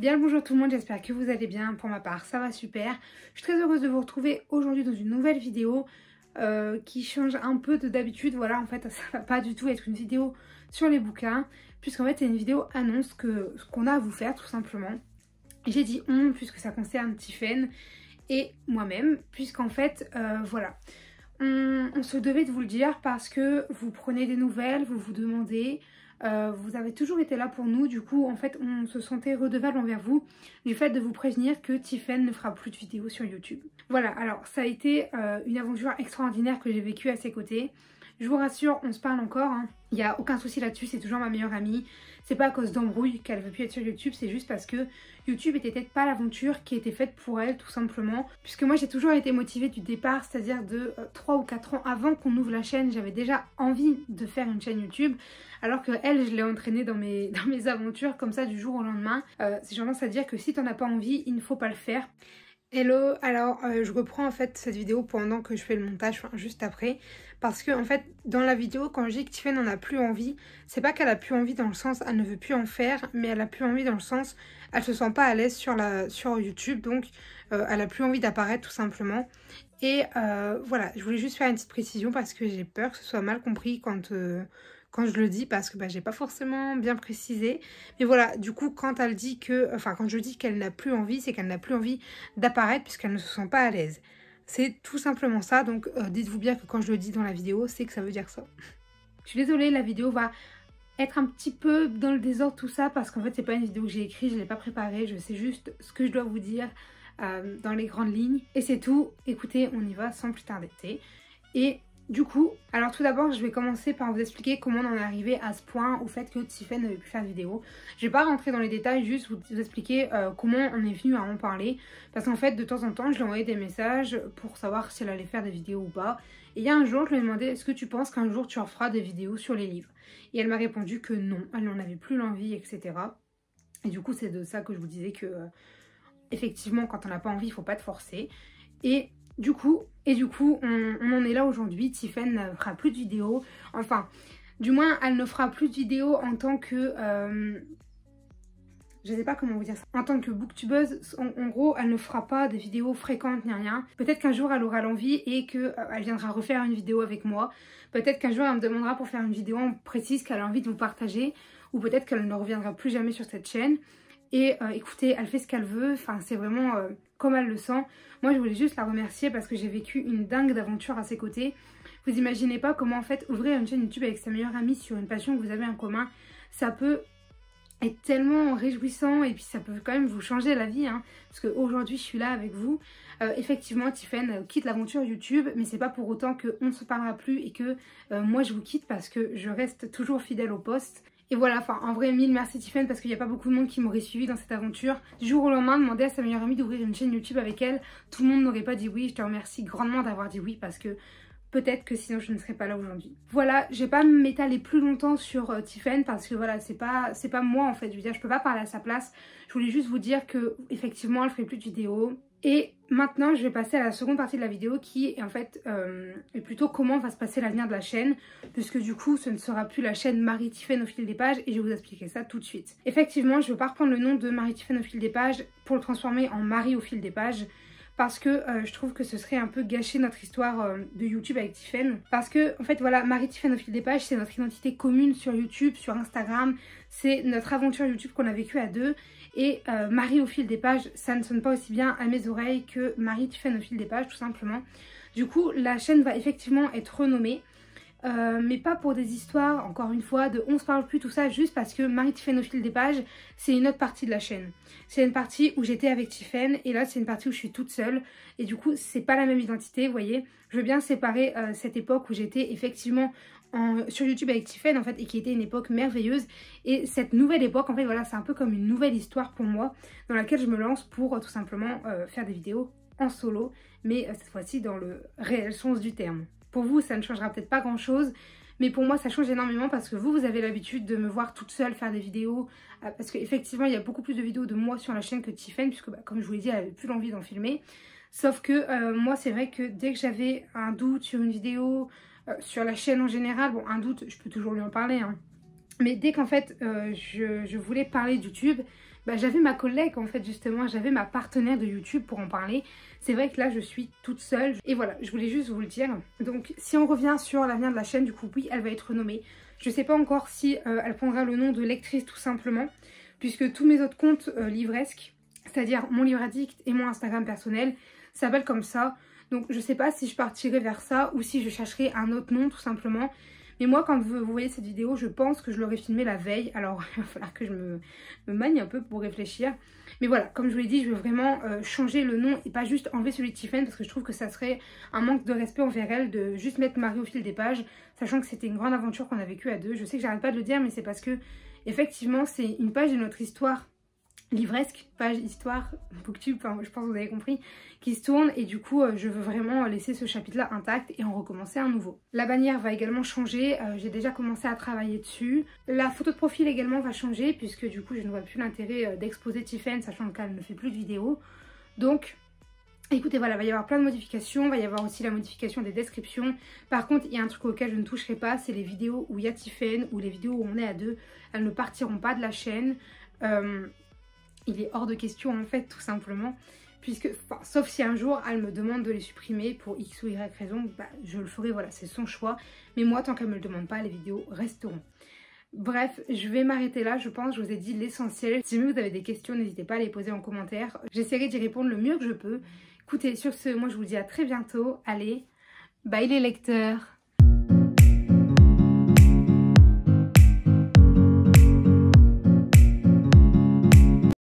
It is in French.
Bien le bonjour tout le monde, j'espère que vous allez bien. Pour ma part, ça va super. Je suis très heureuse de vous retrouver aujourd'hui dans une nouvelle vidéo qui change un peu de d'habitude. Voilà, en fait, ça va pas du tout être une vidéo sur les bouquins, puisqu'en fait, c'est une vidéo annonce qu'on a à vous faire tout simplement. J'ai dit on puisque ça concerne Tiffen et moi-même, puisqu'en fait, voilà. On se devait de vous le dire parce que vous prenez des nouvelles, vous vous demandez... vous avez toujours été là pour nous, du coup en fait on se sentait redevable envers vous du fait de vous prévenir que Tiffen ne fera plus de vidéos sur YouTube. Voilà, alors ça a été une aventure extraordinaire que j'ai vécue à ses côtés. Je vous rassure, on se parle encore, hein. Il n'y a aucun souci là-dessus, c'est toujours ma meilleure amie. C'est pas à cause d'embrouille qu'elle veut plus être sur YouTube, c'est juste parce que YouTube était peut-être pas l'aventure qui était faite pour elle, tout simplement. Puisque moi j'ai toujours été motivée du départ, c'est-à-dire de 3 ou 4 ans avant qu'on ouvre la chaîne, j'avais déjà envie de faire une chaîne YouTube. Alors que elle, je l'ai entraînée dans mes aventures comme ça du jour au lendemain. J'ai tendance à dire que si t'en as pas envie, il ne faut pas le faire. Hello, alors je reprends en fait cette vidéo pendant que je fais le montage, enfin juste après, parce que en fait dans la vidéo quand je dis que Tiffen n'en a plus envie, c'est pas qu'elle a plus envie dans le sens elle ne veut plus en faire, mais elle a plus envie dans le sens elle se sent pas à l'aise sur YouTube, donc elle a plus envie d'apparaître tout simplement. Et voilà, je voulais juste faire une petite précision parce que j'ai peur que ce soit mal compris quand je le dis, parce que j'ai pas forcément bien précisé. Mais voilà, du coup, quand elle dit que... Enfin, quand je dis qu'elle n'a plus envie, c'est qu'elle n'a plus envie d'apparaître puisqu'elle ne se sent pas à l'aise. C'est tout simplement ça, donc dites-vous bien que quand je le dis dans la vidéo, c'est que ça veut dire ça. Je suis désolée, la vidéo va être un petit peu dans le désordre tout ça, parce qu'en fait, c'est pas une vidéo que j'ai écrite, je l'ai pas préparée, je sais juste ce que je dois vous dire dans les grandes lignes. Et c'est tout, écoutez, on y va sans plus tarder. Et... du coup, alors tout d'abord, je vais commencer par vous expliquer comment on en est arrivé à ce point, au fait que Tiffen ne veut plus faire de vidéo. Je vais pas rentrer dans les détails, juste vous expliquer comment on est venu à en parler. Parce qu'en fait, de temps en temps, je lui ai envoyé des messages pour savoir si elle allait faire des vidéos ou pas. Et il y a un jour, je lui ai demandé, est-ce que tu penses qu'un jour tu referas des vidéos sur les livres? Et elle m'a répondu que non, elle n'en avait plus l'envie, etc. Et du coup, c'est de ça que je vous disais que, effectivement, quand on n'a pas envie, il faut pas te forcer. Et du coup, on en est là aujourd'hui. Tiffen ne fera plus de vidéos. Enfin, du moins, elle ne fera plus de vidéos en tant que... je sais pas comment vous dire ça. En tant que booktubeuse, en gros, elle ne fera pas des vidéos fréquentes ni rien. Peut-être qu'un jour, elle aura l'envie et qu'elle viendra refaire une vidéo avec moi. Peut-être qu'un jour, elle me demandera pour faire une vidéo précise qu'elle a envie de vous partager. Ou peut-être qu'elle ne reviendra plus jamais sur cette chaîne. Et écoutez, elle fait ce qu'elle veut. Enfin, c'est vraiment... comme elle le sent. Moi je voulais juste la remercier parce que j'ai vécu une dingue d'aventure à ses côtés. Vous imaginez pas comment en fait ouvrir une chaîne YouTube avec sa meilleure amie sur une passion que vous avez en commun, ça peut être tellement réjouissant et puis ça peut quand même vous changer la vie, hein, parce qu'aujourd'hui je suis là avec vous. Effectivement Tiffen quitte l'aventure YouTube, mais c'est pas pour autant qu'on ne se parlera plus et que moi je vous quitte, parce que je reste toujours fidèle au poste. Et voilà, enfin en vrai mille merci Tiffen, parce qu'il n'y a pas beaucoup de monde qui m'aurait suivi dans cette aventure. Du jour au lendemain, demander à sa meilleure amie d'ouvrir une chaîne YouTube avec elle, tout le monde n'aurait pas dit oui. Je te remercie grandement d'avoir dit oui, parce que peut-être que sinon je ne serais pas là aujourd'hui. Voilà, je vais pas m'étaler plus longtemps sur Tiffen, parce que voilà, c'est pas moi en fait. Je veux dire, je peux pas parler à sa place. Je voulais juste vous dire que effectivement elle ferait plus de vidéos. Et maintenant je vais passer à la seconde partie de la vidéo qui est en fait est plutôt comment va se passer l'avenir de la chaîne, puisque du coup ce ne sera plus la chaîne Marie Tiffen au fil des pages, et je vais vous expliquer ça tout de suite. Effectivement, je ne veux pas reprendre le nom de Marie Tiffen au fil des pages pour le transformer en Marie au fil des pages, parce que je trouve que ce serait un peu gâcher notre histoire de YouTube avec Tiffen. Parce que en fait voilà, Marie Tiffen au fil des pages, c'est notre identité commune sur YouTube, sur Instagram, c'est notre aventure YouTube qu'on a vécue à deux. Et Marie au fil des pages, ça ne sonne pas aussi bien à mes oreilles que Marie Tiffen au fil des pages, tout simplement. Du coup, la chaîne va effectivement être renommée, mais pas pour des histoires, encore une fois, de on se parle plus, tout ça, juste parce que Marie Tiffen au fil des pages, c'est une autre partie de la chaîne. C'est une partie où j'étais avec Tiffen, et là c'est une partie où je suis toute seule, et du coup c'est pas la même identité, vous voyez. Je veux bien séparer cette époque où j'étais effectivement sur YouTube avec Tiffen en fait, et qui était une époque merveilleuse, et cette nouvelle époque en fait voilà, c'est un peu comme une nouvelle histoire pour moi, dans laquelle je me lance pour tout simplement faire des vidéos en solo, mais cette fois-ci dans le réel sens du terme. Pour vous ça ne changera peut-être pas grand chose, mais pour moi ça change énormément, parce que vous avez l'habitude de me voir toute seule faire des vidéos, parce qu'effectivement il y a beaucoup plus de vidéos de moi sur la chaîne que Tiffen, puisque comme je vous l'ai dit, elle avait plus l'envie d'en filmer. Sauf que moi c'est vrai que dès que j'avais un doute sur une vidéo, sur la chaîne en général, bon un doute je peux toujours lui en parler, hein, mais dès qu'en fait je voulais parler de YouTube, j'avais ma collègue en fait justement, j'avais ma partenaire de YouTube pour en parler. C'est vrai que là je suis toute seule et voilà, je voulais juste vous le dire. Donc si on revient sur l'avenir de la chaîne, du coup oui, elle va être renommée. Je sais pas encore si elle prendra le nom de lectrice tout simplement, puisque tous mes autres comptes livresques, c'est-à-dire mon livre addict et mon Instagram personnel, s'appellent comme ça. Donc je sais pas si je partirai vers ça ou si je chercherai un autre nom tout simplement. Mais moi, quand vous voyez cette vidéo, je pense que je l'aurais filmée la veille. Alors, il va falloir que je me manie un peu pour réfléchir. Mais voilà, comme je vous l'ai dit, je veux vraiment changer le nom et pas juste enlever celui de Tiffen. Parce que je trouve que ça serait un manque de respect envers elle de juste mettre Marie au fil des pages. Sachant que c'était une grande aventure qu'on a vécue à deux. Je sais que j'arrête pas de le dire, mais c'est parce que, effectivement, c'est une page de notre histoire livresque, page histoire, booktube, enfin je pense que vous avez compris, qui se tourne et du coup je veux vraiment laisser ce chapitre là intact et en recommencer un nouveau. La bannière va également changer, j'ai déjà commencé à travailler dessus. La photo de profil également va changer puisque du coup je ne vois plus l'intérêt d'exposer Tiffen sachant qu'elle ne fait plus de vidéos. Donc écoutez voilà, il va y avoir plein de modifications, il va y avoir aussi la modification des descriptions. Par contre il y a un truc auquel je ne toucherai pas, c'est les vidéos où il y a Tiffen ou les vidéos où on est à deux, elles ne partiront pas de la chaîne. Il est hors de question en fait tout simplement puisque, sauf si un jour elle me demande de les supprimer pour X ou Y raison, je le ferai, voilà c'est son choix, mais moi tant qu'elle me le demande pas les vidéos resteront. Bref, je vais m'arrêter là, je pense, je vous ai dit l'essentiel. Si vous avez des questions, n'hésitez pas à les poser en commentaire, j'essaierai d'y répondre le mieux que je peux. Écoutez, sur ce, moi je vous dis à très bientôt, allez, bye les lecteurs.